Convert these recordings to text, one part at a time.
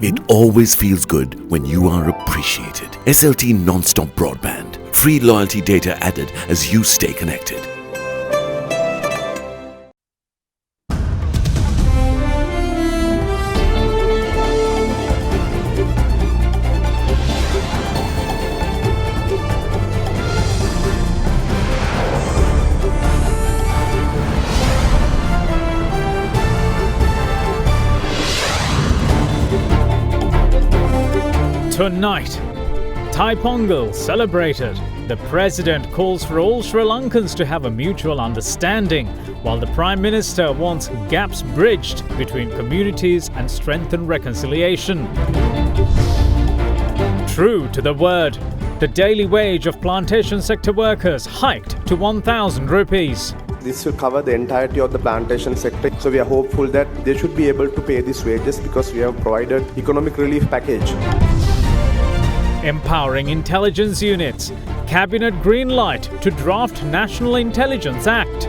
It always feels good when you are appreciated. SLT non-stop broadband. Free loyalty data added as you stay connected. Tonight, Thai Pongal celebrated. The President calls for all Sri Lankans to have a mutual understanding, while the Prime Minister wants gaps bridged between communities and strengthen reconciliation. True to the word, the daily wage of plantation sector workers hiked to 1,000 rupees. This will cover the entirety of the plantation sector. So we are hopeful that they should be able to pay these wages because we have provided economic relief package. Empowering intelligence units. Cabinet green light to draft National Intelligence Act.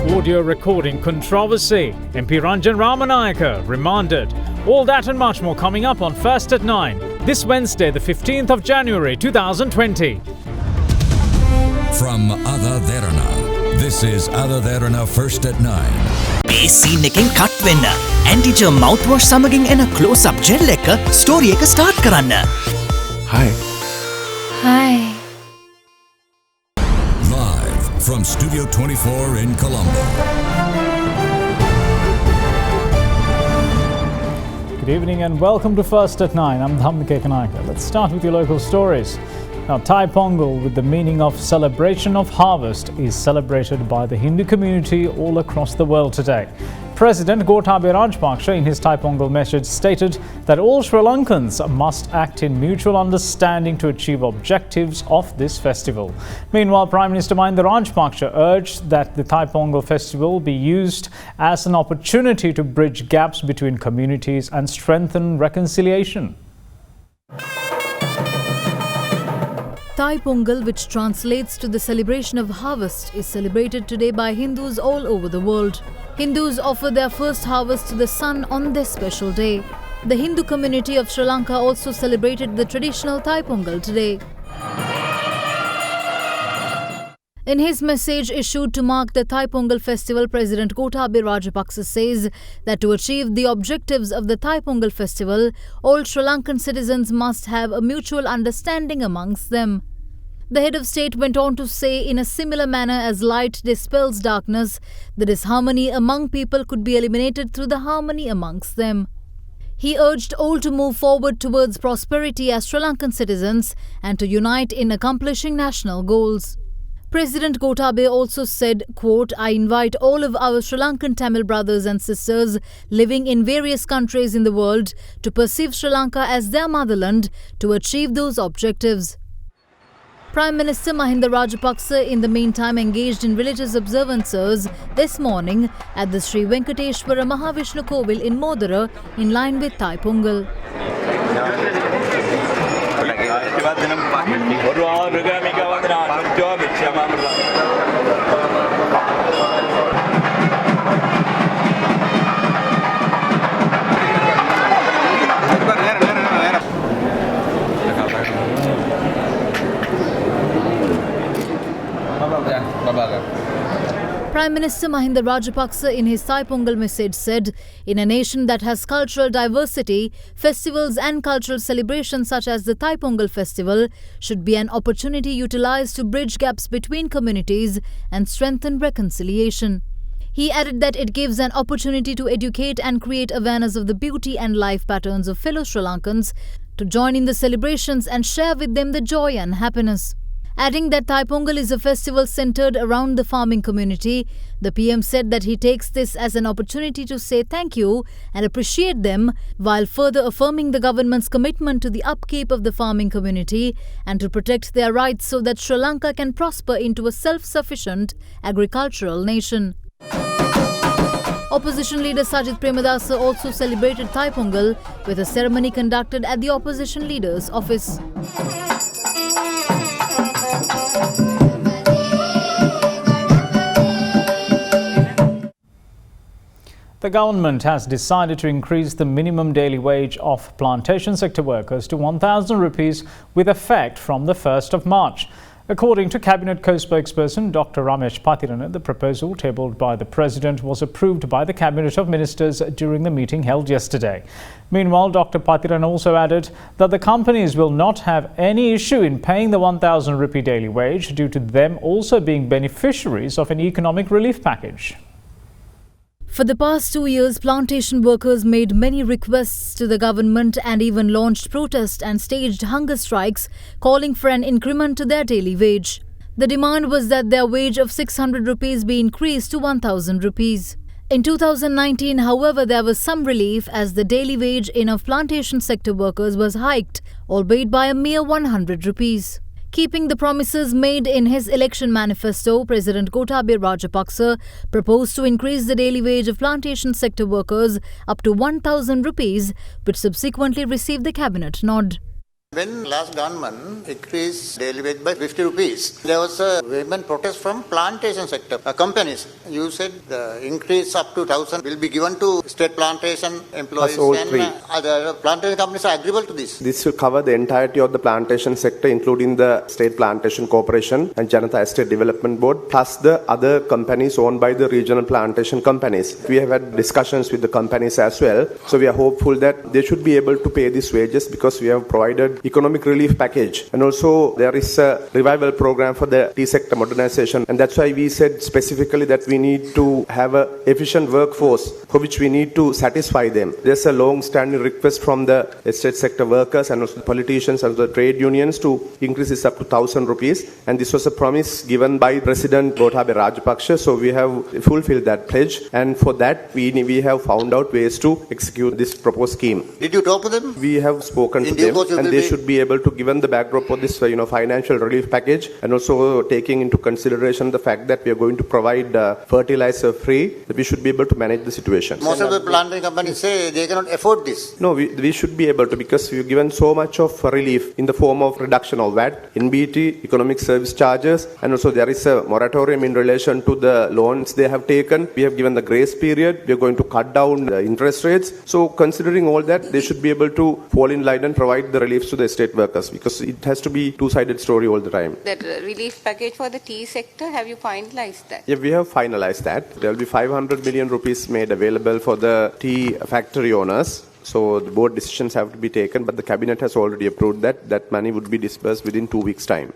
Audio recording controversy. MP Ranjan Ramanayaka remanded. All that and much more coming up on First at 9. This Wednesday, the 15th of January 2020. From AdaDerana, this is AdaDerana First at 9. මේ scene එකෙන් cut වෙන්න ඇන්ටිජර් මවුත් wash සමගින් එන close up gel එක story එක start කරන්න. Hi. Hi. Live from Studio 24 in Colombo. Good evening and welcome to First at 9. I'm Dhamma Kanaka. Let's start with your local stories. Now, Thai Pongal, with the meaning of celebration of harvest, is celebrated by the Hindu community all across the world today. President Gotabaya Rajapaksa, in his Thai Pongal message, stated that all Sri Lankans must act in mutual understanding to achieve objectives of this festival. Meanwhile, Prime Minister Mahinda Rajapaksa urged that the Thai Pongal festival be used as an opportunity to bridge gaps between communities and strengthen reconciliation. Thai Pongal, which translates to the celebration of harvest, is celebrated today by Hindus all over the world. Hindus offer their first harvest to the sun on this special day. The Hindu community of Sri Lanka also celebrated the traditional Thai Pongal today. In his message issued to mark the Thai Pongal festival, President Gotabaya Rajapaksa says that to achieve the objectives of the Thai Pongal festival, all Sri Lankan citizens must have a mutual understanding amongst them. The head of state went on to say, in a similar manner as light dispels darkness, the disharmony among people could be eliminated through the harmony amongst them. He urged all to move forward towards prosperity as Sri Lankan citizens and to unite in accomplishing national goals. President Gotabaya also said, quote, I invite all of our Sri Lankan Tamil brothers and sisters living in various countries in the world to perceive Sri Lanka as their motherland to achieve those objectives. Prime Minister Mahinda Rajapaksa in the meantime engaged in religious observances this morning at the Sri Venkateshwara Mahavishnu Kovil in Modara in line with Thai Pongal. Prime Minister Mahinda Rajapaksa in his Thai Pongal message said, in a nation that has cultural diversity, festivals and cultural celebrations such as the Thai Pongal festival should be an opportunity utilized to bridge gaps between communities and strengthen reconciliation. He added that it gives an opportunity to educate and create awareness of the beauty and life patterns of fellow Sri Lankans, to join in the celebrations and share with them the joy and happiness. Adding that Thai Pongal is a festival centered around the farming community, the PM said that he takes this as an opportunity to say thank you and appreciate them, while further affirming the government's commitment to the upkeep of the farming community and to protect their rights so that Sri Lanka can prosper into a self-sufficient agricultural nation. Opposition leader Sajith Premadasa also celebrated Thai Pongal with a ceremony conducted at the opposition leader's office. The government has decided to increase the minimum daily wage of plantation sector workers to 1,000 rupees with effect from the 1st of March. According to Cabinet co-spokesperson Dr. Ramesh Patirana, the proposal tabled by the President was approved by the Cabinet of Ministers during the meeting held yesterday. Meanwhile, Dr. Patirana also added that the companies will not have any issue in paying the 1,000 rupee daily wage due to them also being beneficiaries of an economic relief package. For the past 2 years, plantation workers made many requests to the government and even launched protests and staged hunger strikes, calling for an increment to their daily wage. The demand was that their wage of 600 rupees be increased to 1,000 rupees. In 2019, however, there was some relief as the daily wage of plantation sector workers was hiked, albeit by a mere 100 rupees. Keeping the promises made in his election manifesto, President Gotabaya Rajapaksa proposed to increase the daily wage of plantation sector workers up to 1,000 rupees, which subsequently received the cabinet nod. When last government increased daily wage by 50 rupees, there was a vehement protest from plantation sector companies. You said the increase up to 1,000 will be given to state plantation employees and other plantation companies are agreeable to this. This will cover the entirety of the plantation sector, including the State Plantation Corporation and Janata Estate Development Board, plus the other companies owned by the regional plantation companies. We have had discussions with the companies as well, so we are hopeful that they should be able to pay these wages because we have provided economic relief package, and also there is a revival program for the tea sector modernization, and that's why we said specifically that we need to have an efficient workforce for which we need to satisfy them. There's a long-standing request from the estate sector workers and also the politicians and the trade unions to increase this up to 1,000 rupees, and this was a promise given by President Gotabaya Rajapaksa, so we have fulfilled that pledge, and for that we have found out ways to execute this proposed scheme. Did you talk to them? We have spoken to them, and they should be able to, given the backdrop of this financial relief package, and also taking into consideration the fact that we are going to provide fertilizer free, that we should be able to manage the situation. Most of the planting companies say they cannot afford this. No, we should be able to, because we've given so much of relief in the form of reduction of VAT, NBT, economic service charges, and also there is a moratorium in relation to the loans they have taken. We have given the grace period. We are going to cut down the interest rates. So considering all that, they should be able to fall in line and provide the reliefs to the estate workers, because it has to be two-sided story all the time. That relief package for the tea sector, have you finalized that? Yeah, we have finalized that. There will be 500 million rupees made available for the tea factory owners. So the board decisions have to be taken, but the cabinet has already approved that. That money would be disbursed within 2 weeks' time.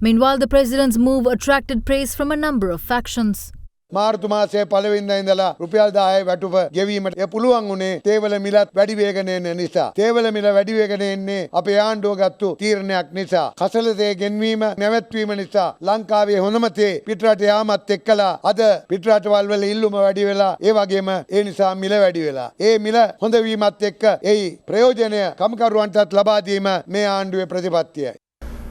Meanwhile, the president's move attracted praise from a number of factions. මාර්තු මාසයේ පළවෙනිදා ඉඳලා රුපියල් 10 වැටුප ගෙවීමට පුළුවන් උනේ තේවල මිලත් වැඩි වේගන එන නිසා. තේවල මිල වැඩි වේගන එන්නේ අපේ ආණ්ඩුව ගත්තු තීරණයක් නිසා. කසල තේ ගෙන්වීම නැවැත්වීම නිසා ලංකාවේ හොඳම තේ පිටරට යාමත් එක්කලා අද පිටරටවල් වල ඉල්ලුම වැඩි වෙලා ඒ වගේම ඒ නිසා මිල වැඩි වෙලා. ඒ මිල හොඳ වීමත් එක්ක එයි ප්‍රයෝජනය කම්කරුවන්ටත් ලබා දීම මේ ආණ්ඩුවේ ප්‍රතිපත්තියයි.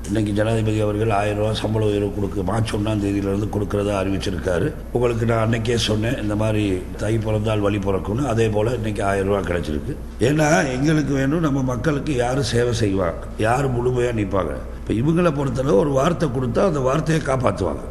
இன்னைக்கு ஜனாதிபதி அவர்கள் 1000 ரூபாய் சம்பள உயர்வு கொடுக்க மார்ச் 1ஆம் தேதியிலிருந்து கொடுக்கறதா அறிவிச்சிருக்காரு. உங்களுக்கு நான் அன்னைக்கே சொன்னேன் இந்த மாதிரி தை பிறந்தால் வழி பிறக்கும்னு, அதே போல இன்னைக்கு 1000 ரூபாய் கிடைச்சிருக்கு. ஏன்னா எங்களுக்கு வேணும் நம்ம மக்களுக்கு யார் சேவை செய்வாங்க, யார் முழுமையாக நிற்பாங்க. இப்போ இவங்களை பொறுத்தளவு ஒரு வார்த்தை கொடுத்தா அந்த வார்த்தையை காப்பாற்றுவாங்க.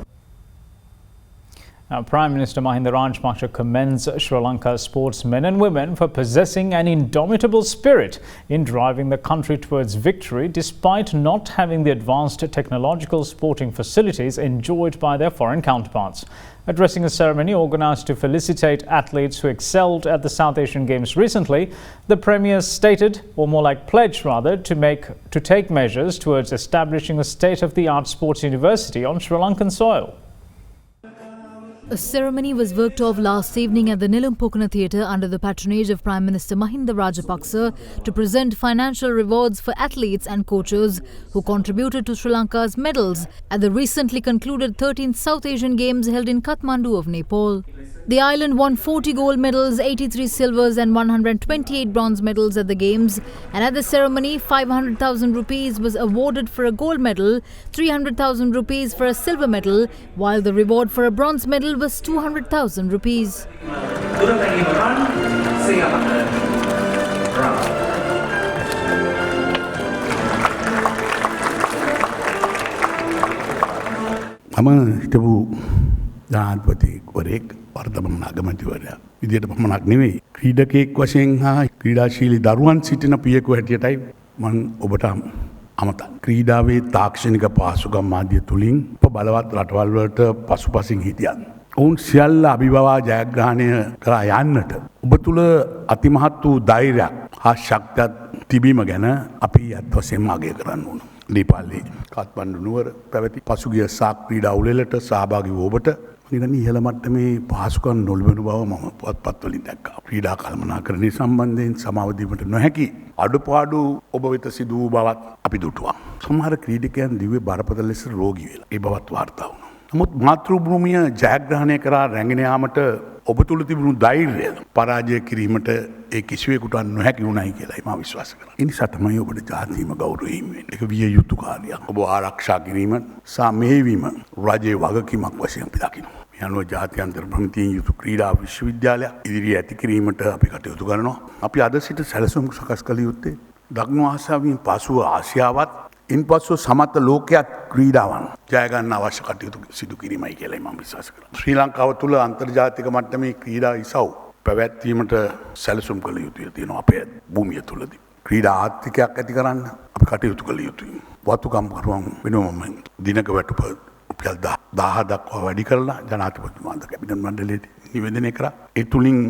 Now, Prime Minister Mahinda Rajapaksa commends Sri Lanka's sportsmen and women for possessing an indomitable spirit in driving the country towards victory despite not having the advanced technological sporting facilities enjoyed by their foreign counterparts. Addressing a ceremony organised to felicitate athletes who excelled at the South Asian Games recently, the Premier stated, or more like pledged rather, to take measures towards establishing a state-of-the-art sports university on Sri Lankan soil. A ceremony was worked off last evening at the Nilumpokana Theatre under the patronage of Prime Minister Mahinda Rajapaksa to present financial rewards for athletes and coaches who contributed to Sri Lanka's medals at the recently concluded 13th South Asian Games held in Kathmandu of Nepal. The island won 40 gold medals, 83 silvers and 128 bronze medals at the Games, and at the ceremony 500,000 rupees was awarded for a gold medal, 300,000 rupees for a silver medal, while the reward for a bronze medal was 200,000 rupees. I'm a जनाधिपति वर्तमान अगमतिवर्य විදියට පමණක් නෙවෙයි ක්‍රීඩකයෙක් වශයෙන් හා ක්‍රීඩාශීලී දරුවන් සිටින පියෙකු හැටියටයි මම ඔබට අමතක්. ක්‍රීඩාවේ තාක්ෂණික පහසුකම් ආදිය තුලින් බලවත් රටවල් වලට පසුපසින් හිටියත් ඔවුන් සියල්ල අභිබවා ජයග්‍රහණය කරා යන්නට ඔබ තුල අතිමහත් වූ ධෛර්යයක් හා ශක්තියක් තිබීම ගැන අපි අත් වශයෙන්ම අගය කරන්න ඕන. නේපාලයේ කාත්මණ්ඩු නුවර පැවති පසුගිය සාක් ක්‍රීඩා උළෙලට සහභාගී වූ ඔබට නිකන් ඉහළ මට්ටමේ පහසුකම් නොලැබෙන බව මම පුවත්පත්වලින් දැක්කා. ක්‍රීඩා කළමනාකරණය සම්බන්ධයෙන් සමාව දීමට නොහැකි අඩුපාඩු ඔබ වෙත සිදු වූ බවත් අපි දුටුවා. සමහර ක්‍රීඩකයන් දිව්‍ය බරපතල ලෙස රෝගී වෙලා ඒ බවත් වාර්තා වුණා. නමුත් මාතෘභූමිය ජයග්‍රහණය කරා රැගෙන යාමට ඔබ තුල තිබුණු ධෛර්යය පරාජය කිරීමට ඒ කිසිවෙකුට නොහැකි වුණයි කියලායි මම විශ්වාස කරනවා. ඒ නිසා තමයි ඔබට ජාතිම ගෞරවයෙන් වෙන්නේ. ඒක විය යුතු කාර්යයක්. ඔබ ආරක්ෂා කිරීම සහ මෙහෙයවීම රජයේ වගකීමක් වශයෙන් අපි දකිනවා. මේ අනුව ජාත්‍යන්තර ප්‍රමිතියෙන් යුතු ක්‍රීඩා විශ්වවිද්‍යාලයක් ඉදිරියේ ඇති කිරීමට අපි කටයුතු කරනවා. අපි අද සිට සැලසුම් සකස් කළ යුත්තේ දකුණු ආසියාවෙන් පසුව ආසියාවත් ඉන්පසු සමස්ත ලෝකයක් ක්‍රීඩාවන් ජය ගන්න අවශ්‍ය කටයුතු සිදු කිරීමයි කියලා මම විශ්වාස කරනවා. ශ්‍රී ලංකාව තුළ අන්තර්ජාතික මට්ටමේ ක්‍රීඩා ඉසව් පැවැත්වීමට සැලසුම් කළ යුතුය තියෙනවා අපේ භූමිය තුළදී. ක්‍රීඩා ආර්ථිකයක් ඇති කරන්න අපි කටයුතු කළ යුතුයි. වතුකම් කරුවන් වෙනුවම දිනක වැටුප රුපියල් 10 දක්වා වැඩි කරලා ජනාධිපතිතුමාද කැබිනට් මණ්ඩලයට නිවේදනය කරා. ඒ තුලින්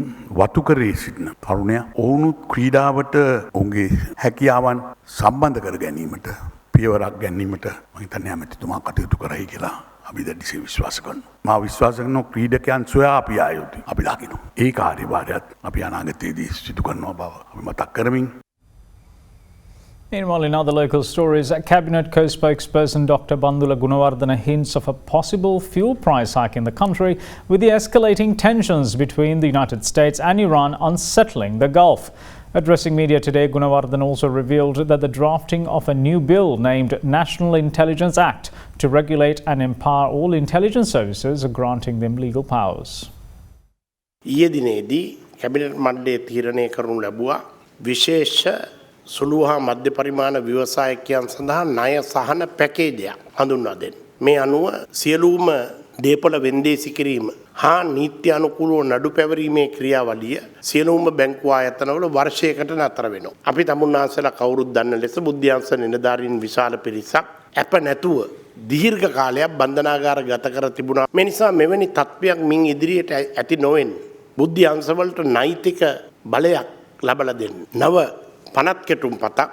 වතුකරේ සිටින තරුණයා ඔවුන් ක්‍රීඩාවට ඔවුන්ගේ හැකියාවන් සම්බන්ධ කර ගැනීමට පියවරක් ගැනීමට මම හිතන්නේ ඇමතිතුමා කටයුතු කරයි කියලා අපි දැඩිසේ විශ්වාස කරනවා. මා විශ්වාස කරනවා ක්‍රීඩකයන් සොයා අපි ආයුතු අපි දකිනවා. ඒ කාර්යභාරයත් අපි අනාගතයේදී සිදු කරනවා බව අපි මතක් කරමින්. Meanwhile, in other local stories, Cabinet co-spokesperson Dr. Bandula Gunawardena hints of a possible fuel price hike in the country, with the escalating tensions between the United States and Iran unsettling the Gulf. Addressing media today, Gunawardena also revealed that the drafting of a new bill named National Intelligence Act to regulate and empower all intelligence services, granting them legal powers. ඊයේ දිනේදී cabinet මණ්ඩලයේ තීරණය කරනු ලැබුවා විශේෂ සුළු හා මධ්‍ය පරිමාණ ව්‍යවසායකයන් සඳහා ණය සහන පැකේජයක් හඳුන්වා දෙන්න. මේ අනුව සියලුම දේපොළ වෙන්දේසි කිරීම හා නීත්‍ය අනුකූලව නඩු පැවරීමේ ක්‍රියාවලිය සියලුම බැංකු ආයතනවල වර්ෂයකට නතර වෙනවා. අපි තමුන්නාන්සලා කවුරුත් දන්න ලෙස බුද්ධ්‍යංශ නිලධාරීන් විශාල පිරිසක් අප නැතුව දීර්ඝ කාලයක් බන්ධනාගාර ගත කර තිබුණා. මේ නිසා මෙවැනි තත්ත්වයක් මින් ඉදිරියට ඇති නොවෙන්න බුද්ධ්‍යංශවලට නෛතික බලයක් ලබා දෙන්න. නව පනත් කෙටුම්පතක්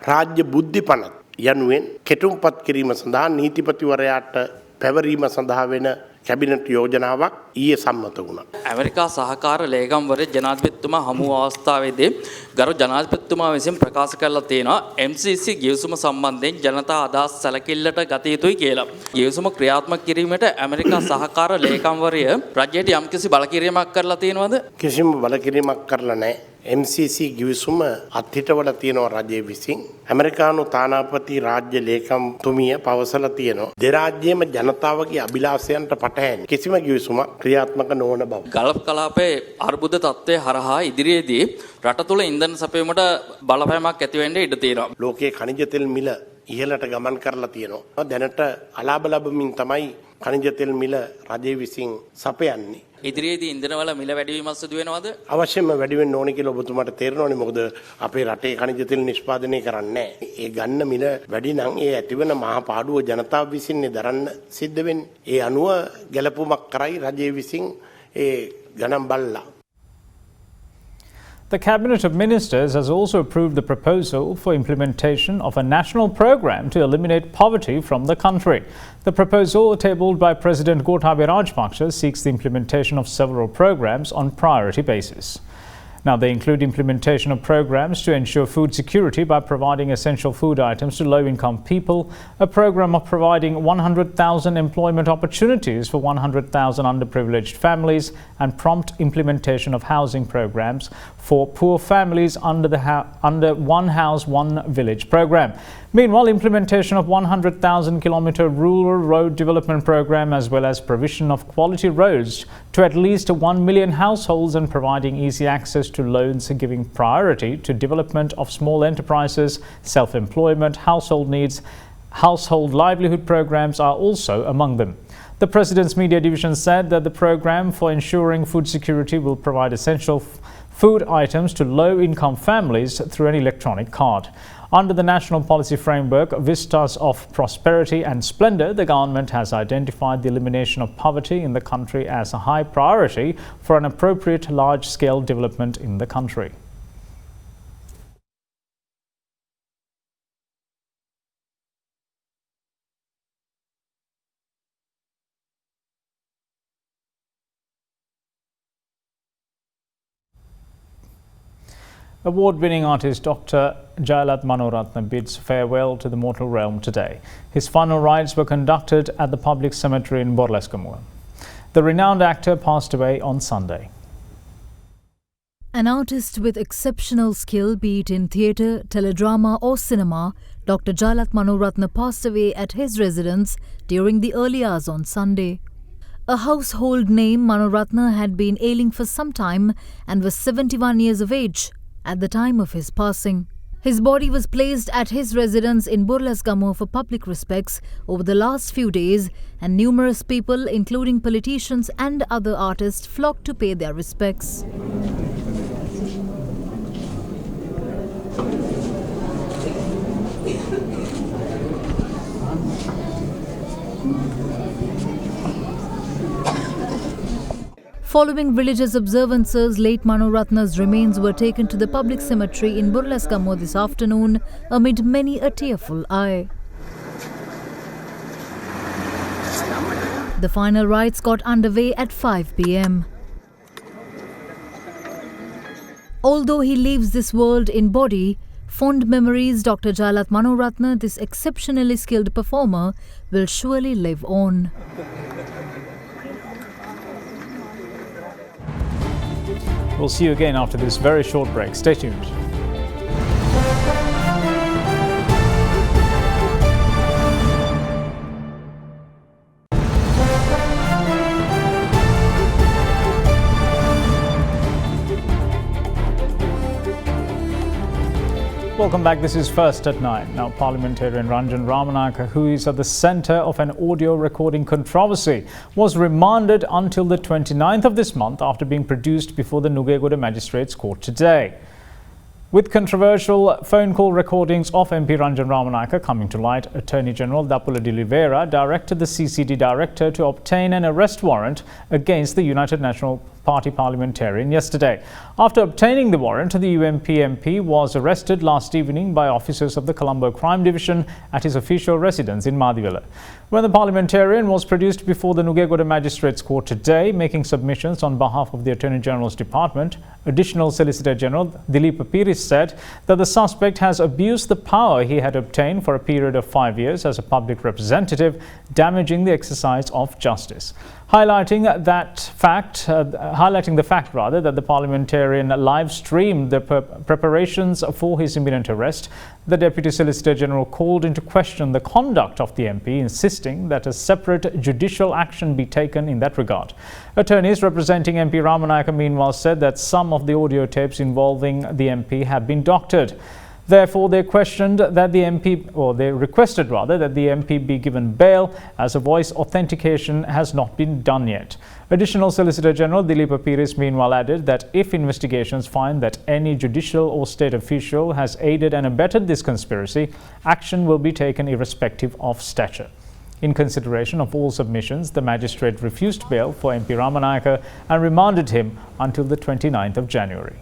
රාජ්‍ය බුද්ධි පනත් යනුවෙන් කෙටුම්පත් කිරීම සඳහා නීතිපතිවරයාට පැවරීම සඳහා වෙන කැබිනට් යෝජනාවක් ඊයේ සම්මත වුණා. ඇමරිකා සහකාර ලේකම්වරයා ජනාධිපතිතුමා හමු අවස්ථාවේදී ගරු ජනාධිපතිතුමා විසින් ප්‍රකාශ කළා තියෙනවා MCC ගිවිසුම සම්බන්ධයෙන් ජනතා අදහස් සැලකිල්ලට ගත යුතුයි කියලා. ගිවිසුම ක්‍රියාත්මක කිරීමට ඇමරිකා සහකාර ලේකම්වරයා රජයට යම්කිසි බලකිරීමක් කරලා තියෙනවද? කිසිම බලකිරීමක් කරලා නැහැ. MCC ගිවිසුම අත්හිටවල තියෙනවා රජයේ විසින්. ඇමරිකානු තානාපති රාජ්‍ය ලේකම්තුමිය පවසලා තියෙනවා දෙරාජ්‍යයේම ජනතාවගේ අභිලාෂයන්ට පටහැනි කිසිම ගිවිසුමක් ක්‍රියාත්මක නොවන බව. ගල්ෆ් කලාපයේ අර්බුද තත්ත්වය හරහා ඉදිරියේදී රට තුළ ඉන්ධන සැපයීමට බලපෑමක් ඇති වෙන්න ඉඩ තියෙනවා. ලෝකයේ khනිජ තෙල් මිල ඉහළට ගමන් කරලා තියෙනවා. දැනට අලාභ ලැබමින් තමයි khනිජ තෙල් මිල රජයේ විසින් සපයන්නේ. ඉදිරියේදී ඉන්ධන වල මිල වැඩිවීමක් සිදු වෙනවද? අවශ්‍යම වැඩි වෙන්න ඕනේ කියලා ඔබතුමාට තේරෙනවනේ. මොකද අපේ රටේ khනිජ තෙල් නිෂ්පාදනය කරන්නේ ඒ ගන්න මිල වැඩි නම් ඒ ඇතිවන මහා පාඩුව ජනතාව විසින් දරන්න සිද්ධ වෙන්නේ. ඒ අනුව ගැළපුමක් කරයි රජයේ විසින් ඒ ගණන් බලලා. The Cabinet of Ministers has also approved the proposal for implementation of a national program to eliminate poverty from the country. The proposal, tabled by President Gotabaya Rajapaksa, seeks the implementation of several programs on priority basis. Now, they include implementation of programs to ensure food security by providing essential food items to low-income people, a program of providing 100,000 employment opportunities for 100,000 underprivileged families, and prompt implementation of housing programs for poor families under One House, One Village program. Meanwhile, implementation of 100,000-kilometre rural road development program, as well as provision of quality roads to at least 1 million households, and providing easy access to loans, giving priority to development of small enterprises, self-employment, household needs household livelihood programs are also among them. The President's Media Division said that the program for ensuring food security will provide essential food items to low-income families through an electronic card. Under the national policy framework Vistas of Prosperity and Splendor, the government has identified the elimination of poverty in the country as a high priority for an appropriate large-scale development in the country. Award-winning artist Dr. Jayalat Manoratna bids farewell to the mortal realm today. His final rites were conducted at the public cemetery in Borlaskamua. The renowned actor passed away on Sunday. An artist with exceptional skill, be it in theatre, teledrama or cinema, Dr. Jayalat Manoratna passed away at his residence during the early hours on Sunday. A household name, Manoratna had been ailing for some time and was 71 years of age at the time of his passing. His body was placed at his residence in Borlaskamua for public respects over the last few days, and numerous people, including politicians and other artists, flocked to pay their respects. Following religious observances, late Manoratna's remains were taken to the public cemetery in Borlaskamua this afternoon amid many a tearful eye. The final rites got underway at 5 p.m. Although he leaves this world in body, fond memories Dr. Jayalat Manoratna, this exceptionally skilled performer, will surely live on. We'll see you again after this very short break. Stay tuned. Welcome back. This is First at 9. Now, parliamentarian Ranjan Ramanaka, who is at the centre of an audio recording controversy, was remanded until the 29th of this month after being produced before the Nugegoda Magistrates Court today. With controversial phone call recordings of MP Ranjan Ramanaka coming to light, Attorney General Dapula de Oliveira directed the CCD Director to obtain an arrest warrant against the United National Party parliamentarian yesterday. After obtaining the warrant, the UMP MP was arrested last evening by officers of the Colombo Crime Division at his official residence in Madivela. When the parliamentarian was produced before the Nugegoda Magistrates Court today, making submissions on behalf of the Attorney General's Department, Additional Solicitor General Dilip Piris said that the suspect has abused the power he had obtained for a period of 5 years as a public representative, damaging the exercise of justice. Highlighting the fact that the parliamentarian live-streamed the preparations for his imminent arrest, the Deputy Solicitor General called into question the conduct of the MP, insisting that a separate judicial action be taken in that regard. Attorneys representing MP Ramanaka meanwhile said that some of the audio tapes involving the MP have been doctored. Therefore, they requested that the MP be given bail, as a voice authentication has not been done yet. Additional Solicitor General Dilip Piris meanwhile added that if investigations find that any judicial or state official has aided and abetted this conspiracy, action will be taken irrespective of stature. In consideration of all submissions, the magistrate refused bail for MP Ramanaka and remanded him until the 29th of January.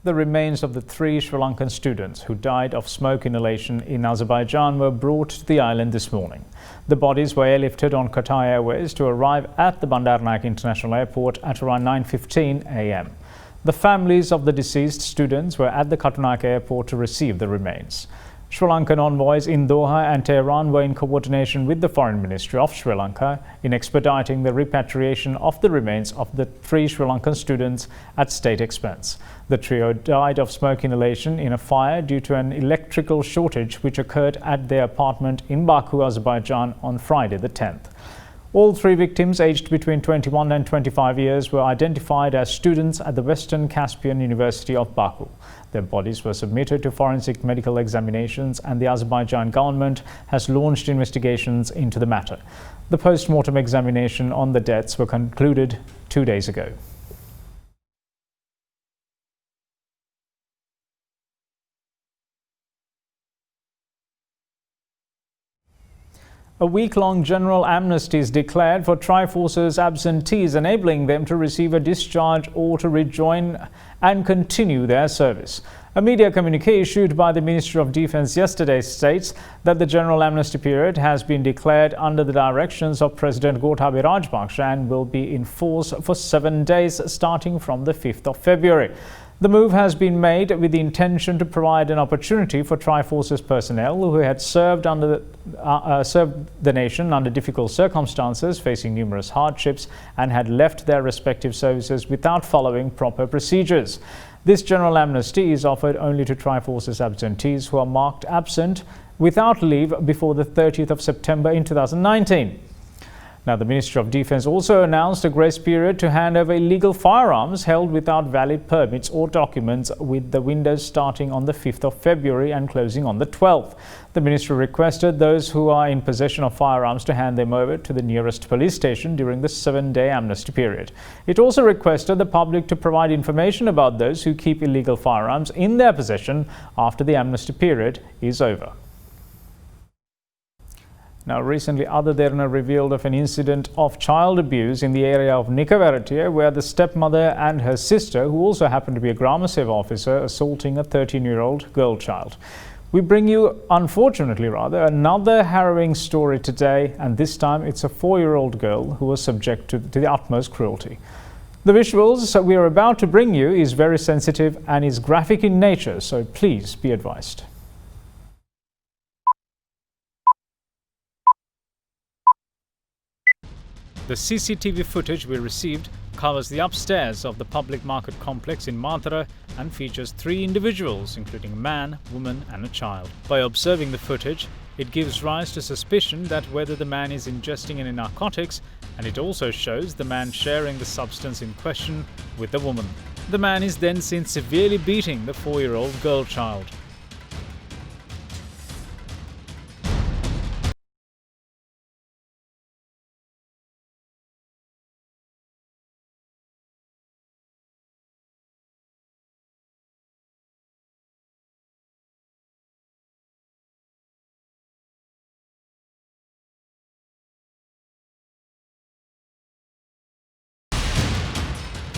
The remains of the 3 Sri Lankan students who died of smoke inhalation in Azerbaijan were brought to the island this morning. The bodies were airlifted on Qatar Airways to arrive at the Bandaranaike International Airport at around 9:15 a.m. The families of the deceased students were at the Katunaike Airport to receive the remains. Sri Lankan envoys in Doha and Tehran were in coordination with the Foreign Ministry of Sri Lanka in expediting the repatriation of the remains of the 3 Sri Lankan students at state expense. The trio died of smoke inhalation in a fire due to an electrical shortage which occurred at their apartment in Baku, Azerbaijan on Friday the 10th. All three victims, aged between 21 and 25 years, were identified as students at the Western Caspian University of Baku. Their bodies were submitted to forensic medical examinations, and the Azerbaijan government has launched investigations into the matter. The post-mortem examination on the deaths were concluded 2 days ago. A week-long general amnesty is declared for Triforce's absentees, enabling them to receive a discharge or to rejoin and continue their service. A media communique issued by the Ministry of Defence yesterday states that the general amnesty period has been declared under the directions of President Gotabaya Rajapaksa and will be in force for 7 days starting from the 5th of February. The move has been made with the intention to provide an opportunity for Triforce's personnel who had served the nation under difficult circumstances, facing numerous hardships, and had left their respective services without following proper procedures. This general amnesty is offered only to Triforce's absentees who are marked absent without leave before the 30th of September in 2019. Now, the Ministry of Defence also announced a grace period to hand over illegal firearms held without valid permits or documents, with the windows starting on the 5th of February and closing on the 12th. The Ministry requested those who are in possession of firearms to hand them over to the nearest police station during the 7-day amnesty period. It also requested the public to provide information about those who keep illegal firearms in their possession after the amnesty period is over. Now, recently, AdaDerana revealed of an incident of child abuse in the area of Nikavaratiya, where the stepmother and her sister, who also happened to be a Grama Seva officer, assaulting a 13-year-old girl child. We bring you, unfortunately rather, another harrowing story today, and this time it's a 4-year-old girl who was subject to the utmost cruelty. The visuals we are about to bring you is very sensitive and is graphic in nature, so please be advised. The CCTV footage we received covers the upstairs of the public market complex in Mathura and features 3 individuals, including a man, woman and a child. By observing the footage, it gives rise to suspicion that whether the man is ingesting any narcotics, and it also shows the man sharing the substance in question with the woman. The man is then seen severely beating the 4-year-old girl child.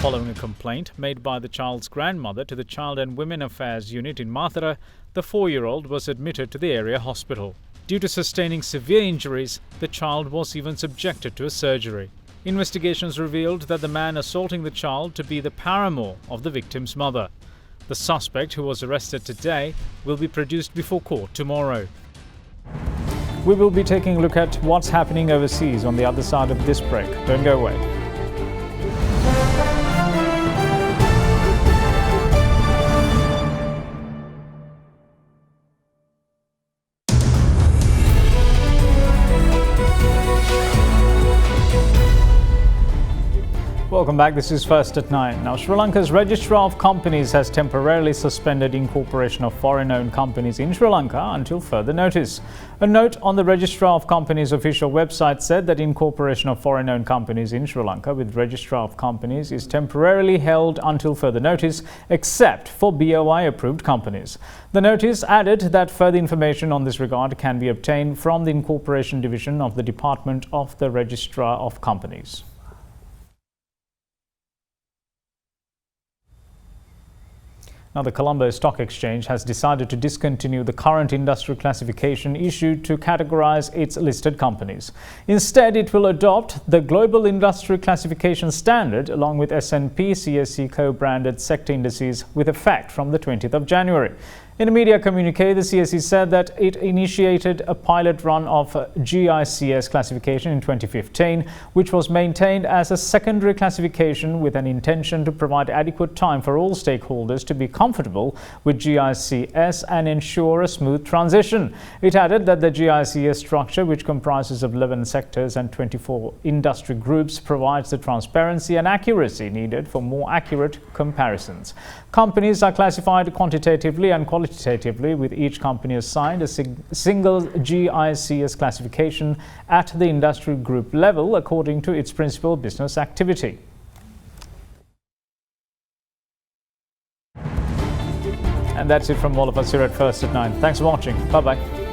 Following a complaint made by the child's grandmother to the Child and Women Affairs Unit in Mathura, the 4-year-old was admitted to the area hospital. Due to sustaining severe injuries, the child was even subjected to a surgery. Investigations revealed that the man assaulting the child to be the paramour of the victim's mother. The suspect, who was arrested today, will be produced before court tomorrow. We will be taking a look at what's happening overseas on the other side of this break. Don't go away. Welcome back. This is First at 9. Now, Sri Lanka's Registrar of Companies has temporarily suspended incorporation of foreign-owned companies in Sri Lanka until further notice. A note on the Registrar of Companies official website said that incorporation of foreign-owned companies in Sri Lanka with Registrar of Companies is temporarily held until further notice, except for BOI-approved companies. The notice added that further information on this regard can be obtained from the Incorporation Division of the Department of the Registrar of Companies. Now, the Colombo Stock Exchange has decided to discontinue the current industry classification issued to categorize its listed companies. Instead, it will adopt the Global Industry Classification Standard along with S&P CSE co-branded sector indices with effect from the 20th of January. In a media communique, the CSE said that it initiated a pilot run of GICS classification in 2015, which was maintained as a secondary classification with an intention to provide adequate time for all stakeholders to be comfortable with GICS and ensure a smooth transition. It added that the GICS structure, which comprises of 11 sectors and 24 industry groups, provides the transparency and accuracy needed for more accurate comparisons. Companies are classified quantitatively and qualitatively, with each company assigned a single GICS classification at the industry group level according to its principal business activity. And that's it from all of us here at First at 9. Thanks for watching. Bye-bye.